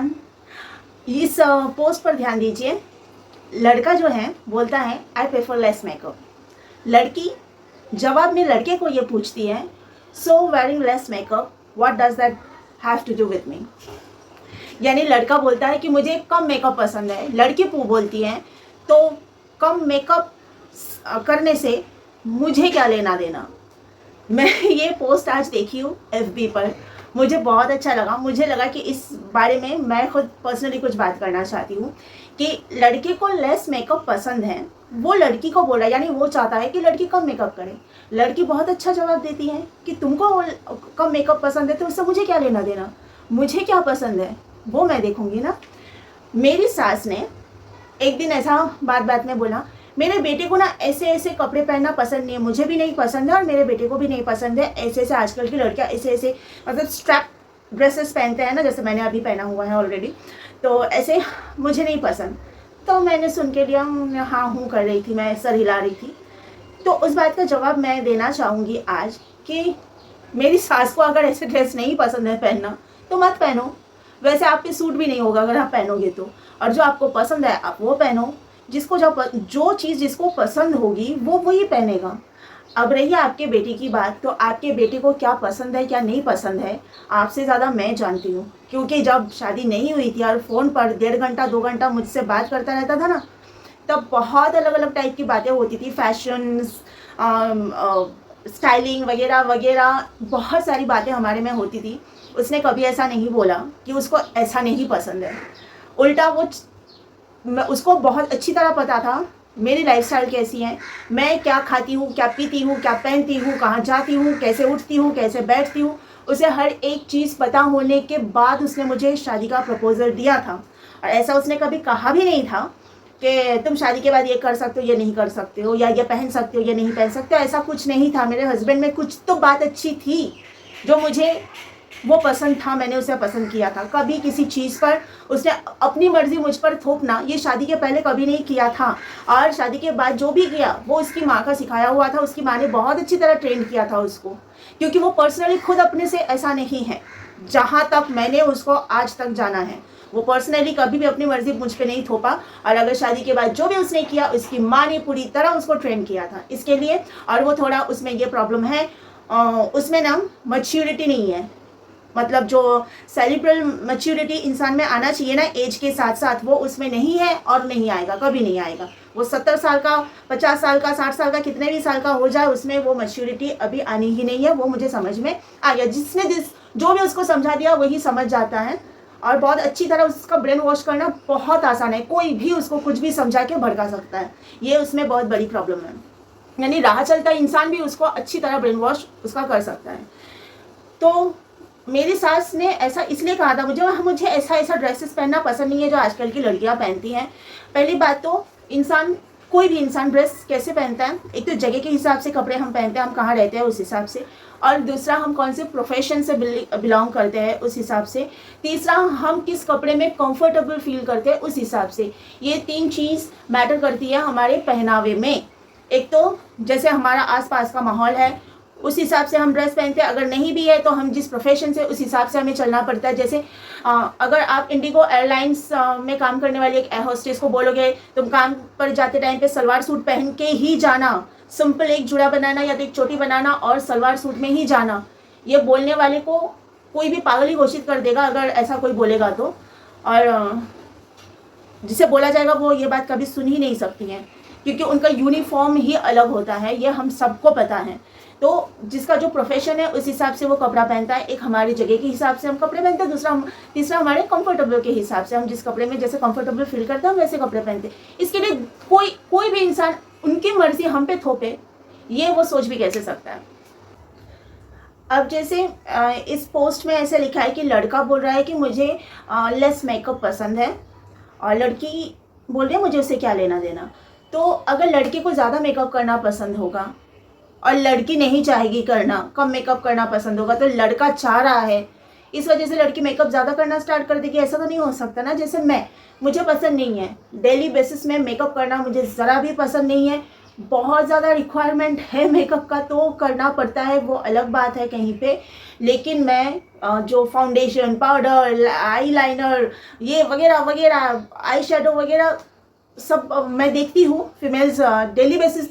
Everyone, इस post पर ध्यान दीजिए। लड़का जो है बोलता है आई प्रेफर लेस मेकअप। लड़की जवाब में लड़के को ये पूछती है so wearing less makeup what does that have to do with me. यानी लड़का बोलता है कि मुझे कम मेकअप पसंद है, लड़की बोलती है तो कम मेकअप करने से मुझे क्या लेना देना। मैं ये पोस्ट आज देखी हूँ FB पर, मुझे बहुत अच्छा लगा। मुझे लगा कि इस बारे में मैं खुद पर्सनली कुछ बात करना चाहती हूँ कि लड़के को लेस मेकअप पसंद है, वो लड़की को बोल रहा है, यानी वो चाहता है कि लड़की कम मेकअप करे। लड़की बहुत अच्छा जवाब देती है कि तुमको कम मेकअप पसंद है तो उससे मुझे क्या लेना देना, मुझे क्या पसंद है वो मैं देखूँगी ना। मेरी सास ने एक दिन ऐसा बात बात में बोला मेरे बेटे को ना ऐसे ऐसे कपड़े पहनना पसंद नहीं है, मुझे भी नहीं पसंद है और मेरे बेटे को भी नहीं पसंद है। ऐसे ऐसे आजकल की लड़कियां ऐसे ऐसे मतलब स्ट्रैप ड्रेसेस पहनते हैं ना, जैसे मैंने अभी पहना हुआ है ऑलरेडी, तो ऐसे मुझे नहीं पसंद। तो मैंने सुन के लिया, हाँ हूँ कर रही थी, मैं सर हिला रही थी। तो उस बात का जवाब मैं देना चाहूँगी आज कि मेरी सास को अगर ऐसे ड्रेस नहीं पसंद है पहनना तो मत पहनो। वैसे आप पे सूट भी नहीं होगा अगर आप पहनोगे तो, और जो आपको पसंद है आप वो पहनो। जिसको जो चीज़ जिसको पसंद होगी वो वही पहनेगा। अब रही आपके बेटे की बात, तो आपके बेटे को क्या पसंद है क्या नहीं पसंद है आपसे ज़्यादा मैं जानती हूँ, क्योंकि जब शादी नहीं हुई थी और फ़ोन पर 1.5 घंटा 2 घंटा मुझसे बात करता रहता था ना, तब बहुत अलग अलग टाइप की बातें होती थी, फैशन, स्टाइलिंग वगैरह वगैरह, बहुत सारी बातें हमारे में होती थी। उसने कभी ऐसा नहीं बोला कि उसको ऐसा नहीं पसंद है। उल्टा उसको बहुत अच्छी तरह पता था मेरी लाइफस्टाइल कैसी है, मैं क्या खाती हूँ, क्या पीती हूँ, क्या पहनती हूँ, कहाँ जाती हूँ, कैसे उठती हूँ, कैसे बैठती हूँ। उसे हर एक चीज़ पता होने के बाद उसने मुझे शादी का प्रपोज़ल दिया था। और ऐसा उसने कभी कहा भी नहीं था कि तुम शादी के बाद ये कर सकते हो, ये नहीं कर सकते हो, या ये पहन सकते हो, ये नहीं पहन सकते हो। ऐसा कुछ नहीं था। मेरे हस्बैंड में कुछ तो बात अच्छी थी जो मुझे वो पसंद था, मैंने उसे पसंद किया था। कभी किसी चीज़ पर उसने अपनी मर्जी मुझ पर थोपना ये शादी के पहले कभी नहीं किया था, और शादी के बाद जो भी किया वो उसकी माँ का सिखाया हुआ था। उसकी माँ ने बहुत अच्छी तरह ट्रेन किया था उसको, क्योंकि वो पर्सनली खुद अपने से ऐसा नहीं है। जहाँ तक मैंने उसको आज तक जाना है, वो पर्सनली कभी भी अपनी मर्जी मुझ पर नहीं थोपा। और अगर शादी के बाद जो भी उसने किया उसकी माँ ने पूरी तरह उसको ट्रेन किया था इसके लिए। और वो थोड़ा उसमें ये प्रॉब्लम है, उसमें ना मैच्योरिटी नहीं है। मतलब जो सेरिब्रल मैच्योरिटी इंसान में आना चाहिए ना एज के साथ साथ, वो उसमें नहीं है और नहीं आएगा, कभी नहीं आएगा। वो 70 साल का, 50 साल का, 60 साल का, कितने भी साल का हो जाए, उसमें वो मैच्योरिटी अभी आनी ही नहीं है। वो मुझे समझ में आ गया। जो भी उसको समझा दिया वही समझ जाता है, और बहुत अच्छी तरह उसका ब्रेन वॉश करना बहुत आसान है। कोई भी उसको कुछ भी समझा के भड़का सकता है, ये उसमें बहुत बड़ी प्रॉब्लम है। यानी राह चलता इंसान भी उसको अच्छी तरह ब्रेन वॉश उसका कर सकता है। तो मेरी सास ने ऐसा इसलिए कहा था मुझे ऐसा ऐसा ड्रेसेस पहनना पसंद नहीं है जो आजकल की लड़कियां पहनती हैं। पहली बात तो कोई भी इंसान ड्रेस कैसे पहनता है, एक तो जगह के हिसाब से कपड़े हम पहनते हैं, हम कहाँ रहते हैं उस हिसाब से, और दूसरा हम कौन से प्रोफेशन से बिलोंग करते हैं उस हिसाब से, तीसरा हम किस कपड़े में कंफर्टेबल फील करते हैं उस हिसाब से। ये 3 चीज़ मैटर करती है हमारे पहनावे में। एक तो जैसे हमारा आसपास का माहौल है उस हिसाब से हम ड्रेस पहनते हैं, अगर नहीं भी है तो हम जिस प्रोफेशन से उस हिसाब से हमें चलना पड़ता है। जैसे अगर आप इंडिगो एयरलाइंस में काम करने वाली एक एयर होस्टेस को बोलोगे तुम काम पर जाते टाइम पे सलवार सूट पहन के ही जाना, सिंपल एक जुड़ा बनाना या तो एक चोटी बनाना और सलवार सूट में ही जाना, ये बोलने वाले को कोई भी पागल ही घोषित कर देगा अगर ऐसा कोई बोलेगा तो। और जिसे बोला जाएगा वो ये बात कभी सुन ही नहीं सकती हैं, क्योंकि उनका यूनिफॉर्म ही अलग होता है, ये हम सबको पता है। तो जिसका जो प्रोफेशन है उस हिसाब से वो कपड़ा पहनता है। एक हमारी जगह के हिसाब से हम कपड़े पहनते हैं, तीसरा हमारे कंफर्टेबल के हिसाब से, हम जिस कपड़े में जैसे कंफर्टेबल फील करते हैं हम वैसे कपड़े पहनते हैं। इसके लिए कोई भी इंसान उनकी मर्जी हम पे थोपे, ये वो सोच भी कैसे सकता है। अब जैसे इस पोस्ट में ऐसे लिखा है कि लड़का बोल रहा है कि मुझे लेस मेकअप पसंद है, और लड़की बोल रही है मुझे उससे क्या लेना देना। तो अगर लड़के को ज़्यादा मेकअप करना पसंद होगा और लड़की नहीं चाहेगी करना, कम मेकअप करना पसंद होगा, तो लड़का चाह रहा है इस वजह से लड़की मेकअप ज़्यादा करना स्टार्ट कर देगी, ऐसा तो नहीं हो सकता ना। जैसे मुझे पसंद नहीं है डेली बेसिस में मेकअप करना, मुझे ज़रा भी पसंद नहीं है। बहुत ज़्यादा रिक्वायरमेंट है मेकअप का तो करना पड़ता है, वो अलग बात है कहीं पे। लेकिन मैं जो फाउंडेशन, पाउडर, आई लाइनर, ये वगैरह वगैरह, आई शेडो वगैरह सब मैं देखती हूँ फीमेल्स डेली बेसिस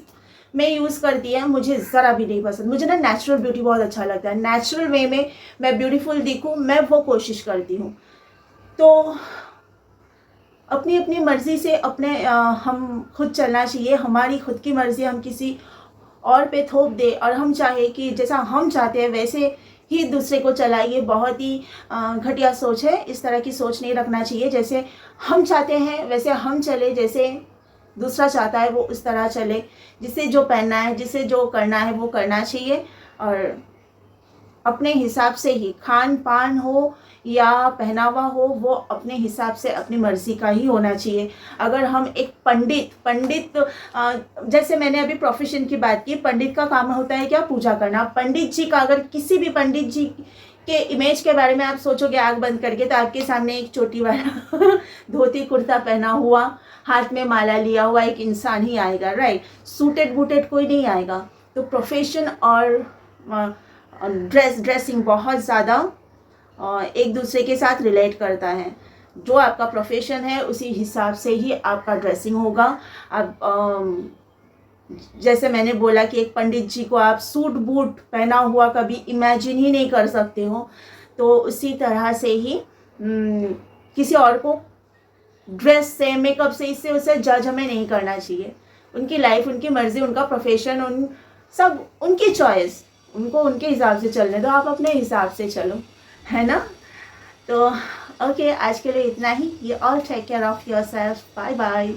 में यूज़ करती है, मुझे ज़रा भी नहीं पसंद। मुझे ना नेचुरल ब्यूटी बहुत अच्छा लगता है, नेचुरल वे में मैं ब्यूटीफुल दिखूँ, मैं वो कोशिश करती हूँ। तो अपनी अपनी मर्ज़ी से हम खुद चलना चाहिए। हमारी खुद की मर्ज़ी हम किसी और पे थोप दे और हम चाहे कि जैसा हम चाहते हैं वैसे ही दूसरे को चलाइए, बहुत ही घटिया सोच है। इस तरह की सोच नहीं रखना चाहिए। जैसे हम चाहते हैं वैसे हम चले, जैसे दूसरा चाहता है वो उस तरह चले। जिसे जो पहनना है, जिसे जो करना है वो करना चाहिए। और अपने हिसाब से ही खान पान हो या पहनावा हो, वो अपने हिसाब से अपनी मर्ज़ी का ही होना चाहिए। अगर हम एक पंडित जैसे मैंने अभी प्रोफेशन की बात की, पंडित का काम होता है क्या? पूजा करना। पंडित जी का, अगर किसी भी पंडित जी के इमेज के बारे में आप सोचोगे आँख बंद करके, तो आपके सामने एक चोटी वाला धोती कुर्ता पहना हुआ, हाथ में माला लिया हुआ एक इंसान ही आएगा, राइट? सूटेड बूटेड कोई नहीं आएगा। तो प्रोफेशन और ड्रेसिंग बहुत ज़्यादा एक दूसरे के साथ रिलेट करता है। जो आपका प्रोफेशन है उसी हिसाब से ही आपका ड्रेसिंग होगा। अब जैसे मैंने बोला कि एक पंडित जी को आप सूट बूट पहना हुआ कभी इमेजिन ही नहीं कर सकते हो, तो उसी तरह से ही किसी और को ड्रेस से, मेकअप से, इससे उसे जज हमें नहीं करना चाहिए। उनकी लाइफ, उनकी मर्ज़ी, उनका प्रोफेशन, उन सब उनकी चॉइस, उनको उनके हिसाब से चलने दो, आप अपने हिसाब से चलो, है ना? तो ओके, आज के लिए इतना ही। You all take care of yourself. Bye bye.